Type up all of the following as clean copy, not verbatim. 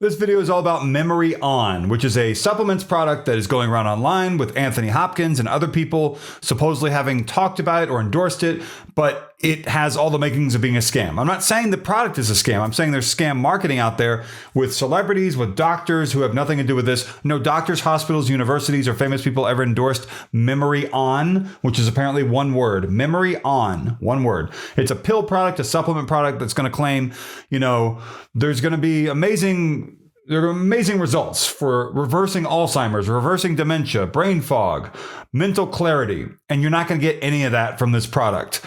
This video is all about MemoryOn, which is a supplements product that is going around online with Anthony Hopkins and other people supposedly having talked about it or endorsed it, but it has all the makings of being a scam. I'm not saying the product is a scam. I'm saying there's scam marketing out there with celebrities, with doctors who have nothing to do with this. No doctors, hospitals, universities, or famous people ever endorsed MemoryOn, which is apparently one word. MemoryOn, one word. It's a pill product, a supplement product that's going to claim, there's going to be amazing results for reversing Alzheimer's, reversing dementia, brain fog, mental clarity, and you're not going to get any of that from this product.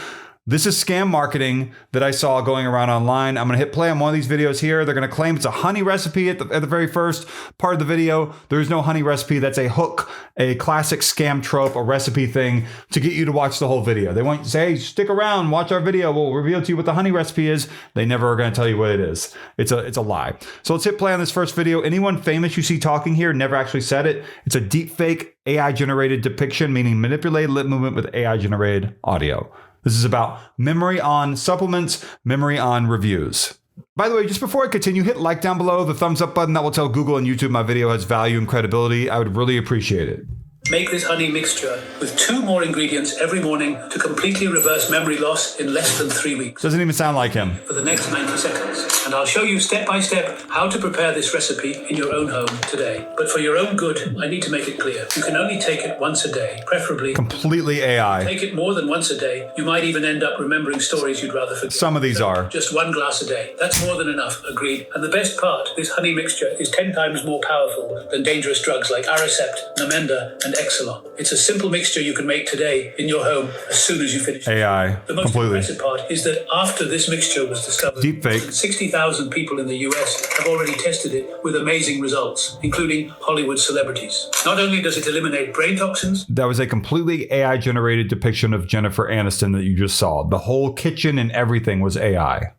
This is scam marketing that I saw going around online. I'm going to hit play on one of these videos here. They're going to claim it's a honey recipe at the very first part of the video. There's no honey recipe. That's a hook, a classic scam trope, a recipe thing to get you to watch the whole video. They want you to say, hey, stick around, watch our video. We'll reveal to you what the honey recipe is. They never are going to tell you what it is. It's a lie. So let's hit play on this first video. Anyone famous you see talking here never actually said it. It's a deepfake AI-generated depiction, meaning manipulated lip movement with AI-generated audio. This is about MemoryOn supplements, MemoryOn reviews. By the way, just before I continue, hit like down below, the thumbs up button. That will tell Google and YouTube my video has value and credibility. I would really appreciate it. Make this honey mixture with 2 more ingredients every morning to completely reverse memory loss in less than 3 weeks. Doesn't even sound like him. For the next 90 seconds. And I'll show you step by step how to prepare this recipe in your own home today. But for your own good, I need to make it clear. You can only take it once a day, preferably completely AI. Take it more than once a day. You might even end up remembering stories you'd rather forget. Some of these are. Just 1 glass a day. That's more than enough, agreed. And the best part, this honey mixture is 10 times more powerful than dangerous drugs like Aricept, Namenda, and Exelon. It's a simple mixture you can make today in your home as soon as you finish. AI, the most completely. impressive part is that after this mixture was discovered, deepfake, 60,000 people in the US have already tested it with amazing results, including Hollywood celebrities. Not only does it eliminate brain toxins. That was a completely AI-generated depiction of Jennifer Aniston that you just saw. The whole kitchen and everything was AI.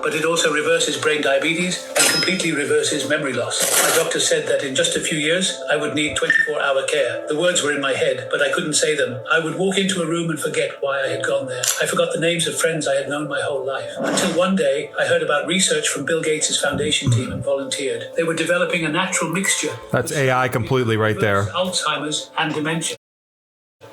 But it also reverses brain diabetes and completely reverses memory loss. My doctor said that in just a few years, I would need 24-hour care. The words were in my head, but I couldn't say them. I would walk into a room and forget why I had gone there. I forgot the names of friends I had known my whole life. Until one day, I heard about research from Bill Gates' foundation team and volunteered. They were developing a natural mixture. That's AI completely right there. Alzheimer's and dementia.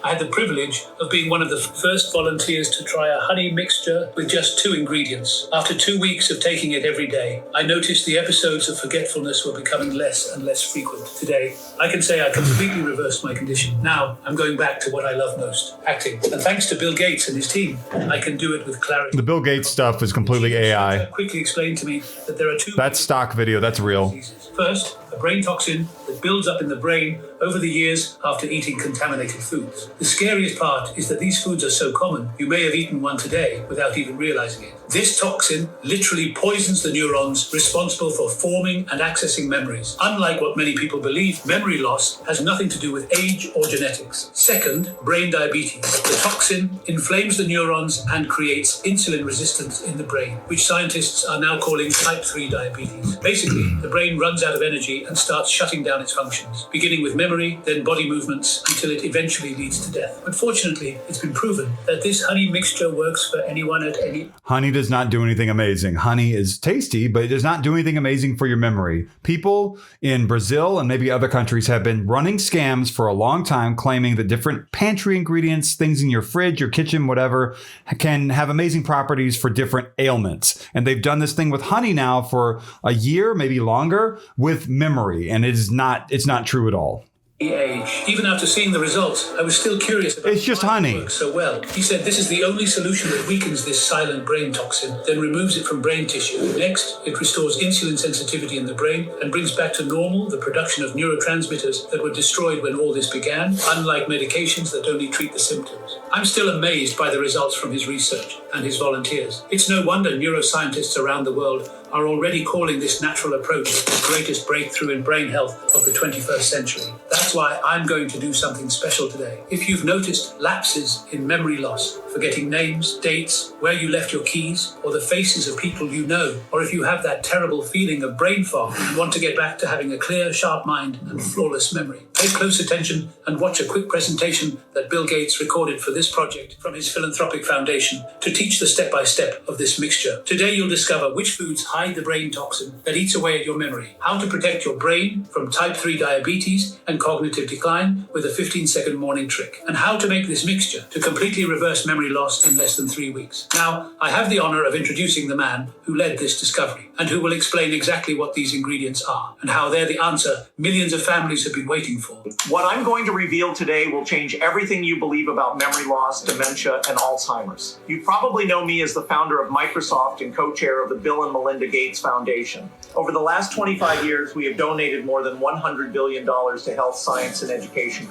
I had the privilege of being one of the first volunteers to try a honey mixture with just 2 ingredients. After 2 weeks of taking it every day, I noticed the episodes of forgetfulness were becoming less and less frequent. Today, I can say I completely reversed my condition. Now, I'm going back to what I love most, acting. And thanks to Bill Gates and his team, I can do it with clarity. The Bill Gates stuff is completely AI. Quickly explained to me that there are 2... That's stock video, that's real. First, a brain toxin that builds up in the brain over the years after eating contaminated foods. The scariest part is that these foods are so common, you may have eaten one today without even realizing it. This toxin literally poisons the neurons responsible for forming and accessing memories. Unlike what many people believe, memory loss has nothing to do with age or genetics. Second, brain diabetes. The toxin inflames the neurons and creates insulin resistance in the brain, which scientists are now calling type 3 diabetes. Basically, the brain runs out of energy and starts shutting down its functions, beginning with memory, then body movements, until it eventually leads to death. But fortunately, it's been proven that this honey mixture works for anyone at any... Honey does not do anything amazing. Honey is tasty, but it does not do anything amazing for your memory. People in Brazil and maybe other countries have been running scams for a long time, claiming that different pantry ingredients, things in your fridge, your kitchen, whatever, can have amazing properties for different ailments. And they've done this thing with honey now for a year, maybe longer, with memory. And it's not true at all. Age. Even after seeing the results, I was still curious about it's just why honey. It works so well. He said this is the only solution that weakens this silent brain toxin, then removes it from brain tissue. Next, it restores insulin sensitivity in the brain and brings back to normal the production of neurotransmitters that were destroyed when all this began, unlike medications that only treat the symptoms. I'm still amazed by the results from his research and his volunteers. It's no wonder neuroscientists around the world are already calling this natural approach the greatest breakthrough in brain health of the 21st century. That's why I'm going to do something special today. If you've noticed lapses in memory loss, forgetting names, dates, where you left your keys, or the faces of people you know, or if you have that terrible feeling of brain fog and want to get back to having a clear, sharp mind and flawless memory. Pay close attention and watch a quick presentation that Bill Gates recorded for this project from his philanthropic foundation to teach the step-by-step of this mixture. Today you'll discover which foods hide the brain toxin that eats away at your memory, how to protect your brain from type 3 diabetes and cognitive decline with a 15-second morning trick, and how to make this mixture to completely reverse memory loss in less than 3 weeks. Now, I have the honor of introducing the man who led this discovery and who will explain exactly what these ingredients are and how they're the answer millions of families have been waiting for. What I'm going to reveal today will change everything you believe about memory loss, dementia, and Alzheimer's. You probably know me as the founder of Microsoft and co-chair of the Bill and Melinda Gates Foundation. Over the last 25 years, we have donated more than $100 billion to health, science, and education.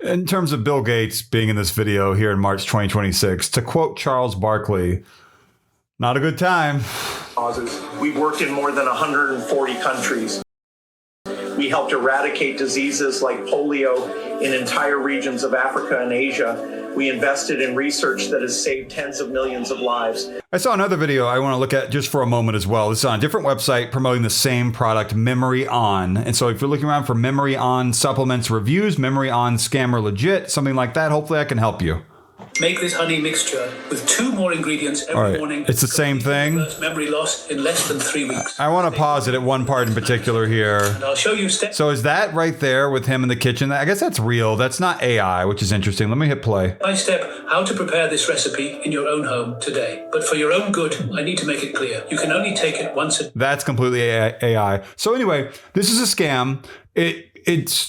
In terms of Bill Gates being in this video here in March 2026, to quote Charles Barkley, not a good time. We've worked in more than 140 countries. We helped eradicate diseases like polio in entire regions of Africa and Asia. We invested in research that has saved tens of millions of lives. I saw another video I want to look at just for a moment as well. This is on a different website promoting the same product, MemoryOn. And so if you're looking around for MemoryOn supplements reviews, MemoryOn scam or legit, something like that, hopefully I can help you. Make this honey mixture with 2 more ingredients every morning. It's the same thing. Memory loss in less than 3 weeks. I want to pause it at one part in particular here. And I'll show you steps. So is that right there with him in the kitchen? I guess that's real. That's not AI, which is interesting. Let me hit play. By step, how to prepare this recipe in your own home today. But for your own good, I need to make it clear. You can only take it once a... That's completely AI. So anyway, this is a scam.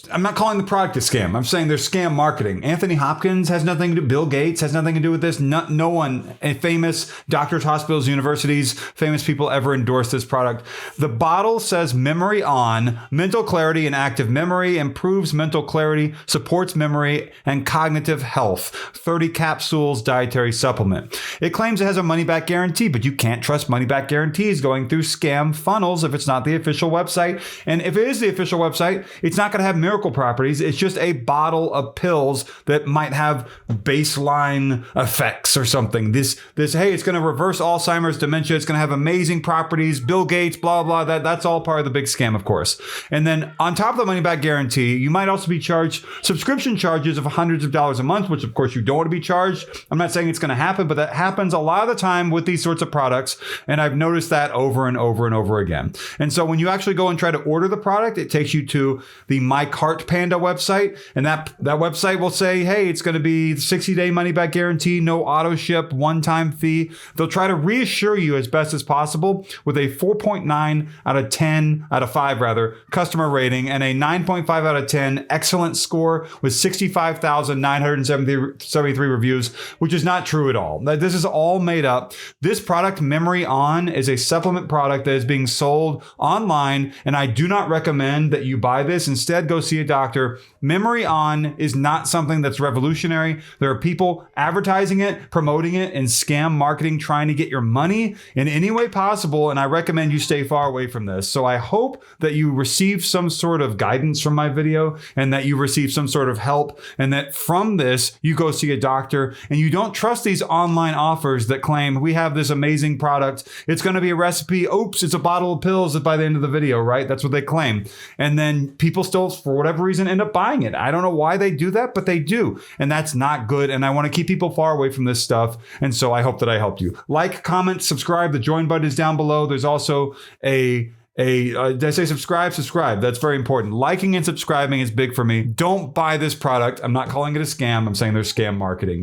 I'm not calling the product a scam. I'm saying there's scam marketing. Anthony Hopkins has nothing to do. Bill Gates has nothing to do with this. No one, famous doctors, hospitals, universities, famous people ever endorsed this product. The bottle says MemoryOn, mental clarity and active memory, improves mental clarity, supports memory and cognitive health. 30 capsules dietary supplement. It claims it has a money-back guarantee, but you can't trust money-back guarantees going through scam funnels if it's not the official website. And if it is the official website, it's not going to have miracle properties. It's just a bottle of pills that might have baseline effects or something. This, hey, it's going to reverse Alzheimer's, dementia. It's going to have amazing properties. Bill Gates, blah, blah, that's all part of the big scam, of course. And then on top of the money back guarantee, you might also be charged subscription charges of hundreds of dollars a month, which of course you don't want to be charged. I'm not saying it's going to happen, but that happens a lot of the time with these sorts of products. And I've noticed that over and over and over again. And so when you actually go and try to order the product, it takes you to the My Cart Panda website, and that website will say, hey, it's going to be 60-day money-back guarantee, no auto ship, one-time fee. They'll try to reassure you as best as possible with a 4.9 out of 5 customer rating and a 9.5 out of 10 excellent score with 65,973 reviews, which is not true at all. This is all made up. This product, MemoryOn, is a supplement product that is being sold online, and I do not recommend that you buy this. Instead, go see a doctor. MemoryOn is not something that's revolutionary. There are people advertising it, promoting it, and scam marketing trying to get your money in any way possible, and I recommend you stay far away from this. So I hope that you receive some sort of guidance from my video and that you receive some sort of help, and that from this, you go see a doctor and you don't trust these online offers that claim we have this amazing product. It's going to be a recipe. Oops, it's a bottle of pills by the end of the video, right? That's what they claim. And then people still, for whatever reason, end up buying it. I don't know why they do that, but they do. And that's not good. And I want to keep people far away from this stuff. And so I hope that I helped you. Like, comment, subscribe. The join button is down below. There's also did I say subscribe? Subscribe. That's very important. Liking and subscribing is big for me. Don't buy this product. I'm not calling it a scam. I'm saying there's scam marketing.